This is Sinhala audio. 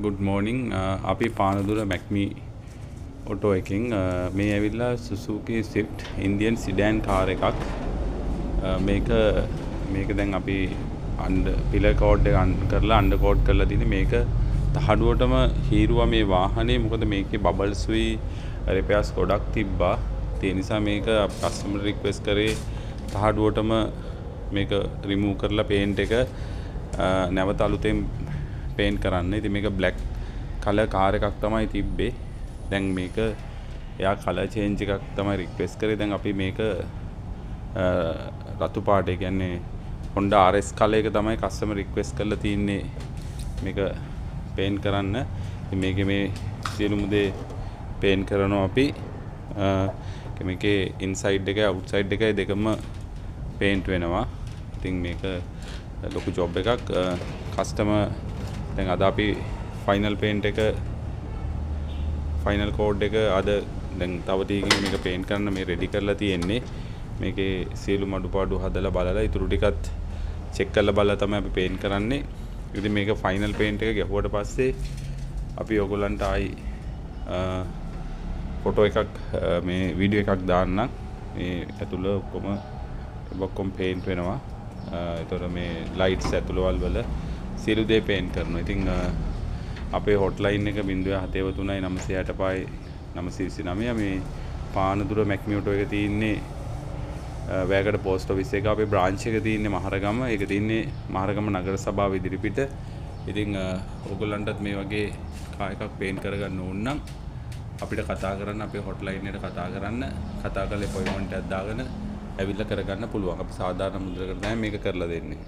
good morning. අපි පානදුර මැක්මි ඔටෝ එකකින් මේ ඇවිල්ලා Suzuki Swift Indian sedan car එකක්. මේක දැන් අපි පිලර් කෝඩ් එක කරලා අන්ඩර් කෝඩ් කරලා තියෙන්නේ. මේක තහඩුවටම හීරුවා මේ වාහනේ. මොකද මේකේ බබල්ස් උයි රිපෙයාර්ස් ගොඩක් තිබ්බා. ඒ නිසා මේක කස්ටමර් රික්වෙස්ට් කරේ තහඩුවටම මේක රිමූව් කරලා පේන්ට් එක නැවත අලුතෙන් පේන්ට් කරන්න. ඉතින් මේක බ්ලැක් කලර් කාර් එකක් තමයි තිබ්බේ. දැන් මේක එයා කලර් චේන්ජ් එකක් තමයි රික්වෙස්ට් කරේ. දැන් අපි මේක රතු පාට, ඒ කියන්නේ Honda RS කලර් එක තමයි කස්ටමර් රික්වෙස්ට් කරලා තින්නේ මේක පේන්ට් කරන්න. ඉතින් මේකේ මේ සියලුම දේ පේන්ට් කරනවා අපි. මේකේ ඉන්සයිඩ් එකයි අවුට්සයිඩ් එකයි දෙකම පේන්ට් වෙනවා. ඉතින් මේක ලොකු ජොබ් එකක්. කස්ටමර් දැන් අද අපි ෆයිනල් පේන්ට් එක ෆයිනල් කෝඩ් එක අද දැන් තව ටිකකින් මේක පේන්ට් කරන්න මේ රෙඩි කරලා තියෙන්නේ. මේකේ සියලු අඩුපාඩු හදලා බලලා ඉතුරු ටිකත් චෙක් කරලා බලලා තමයි අපි පේන්ට් කරන්නේ. ඉතින් මේක ෆයිනල් පේන්ට් එක ගැහුවට පස්සේ අපි ඔයගොල්ලන්ට ආයි ෆොටෝ එකක් මේ වීඩියෝ එකක් දාන්නම්. මේ ඇතුළ ඔක්කොම පේන්ට් වෙනවා. ඒතර මේ ලයිට්ස් ඇතුළවල් වල සියලු දේ පේන්ට් කරනවා. ඉතින් අපේ හොට්ලයින් එක 073 මේ පානදුර මැක්මි ඔටෝ එක තියෙන්නේ වැයකට පෝස්ට් ඔෆිස් එක. අපේ බ්‍රාන්ච් එක තියෙන්නේ මහරගම. ඒක තියෙන්නේ මහරගම නගර සභාව ඉදිරිපිට. ඉතින් ඕගොල්ලන්ටත් මේ වගේ කාර් එකක් පේන්ට් කරගන්න ඕන නම් අපිට කතා කරන්න, අපේ හොට්ලයින් එකට කතා කරලා අපොයින්ට්මන්ට් එකක් දාගෙන ඇවිල්ලා කරගන්න පුළුවන්. අපි සාධාරණ මුදලකට තමයි මේක කරලා දෙන්නේ.